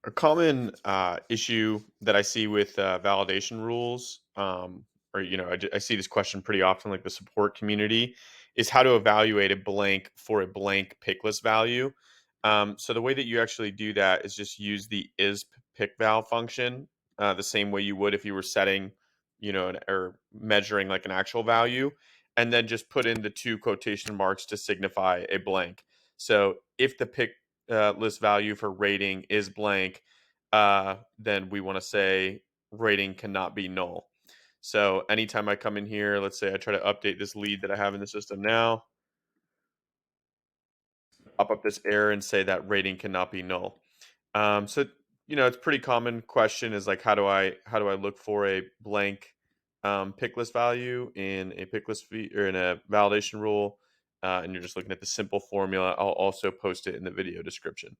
A common issue that I see with validation rules, or I see this question pretty often, like the support community, is how to evaluate a blank for a blank picklist value. So the way that you actually do that is just use the is pick val function, the same way you would if you were setting, or measuring like an actual value, and then just put in the two quotation marks to signify a blank. So if the pick list value for rating is blank, then we want to say rating cannot be null. So anytime I come in here, let's say I try to update this lead that I have in the system now, pop up this error and say that rating cannot be null. So it's pretty common question is like how do I look for a blank pick list value in a pick list or in a validation rule, and you're just looking at the simple formula. I'll also post it in the video description.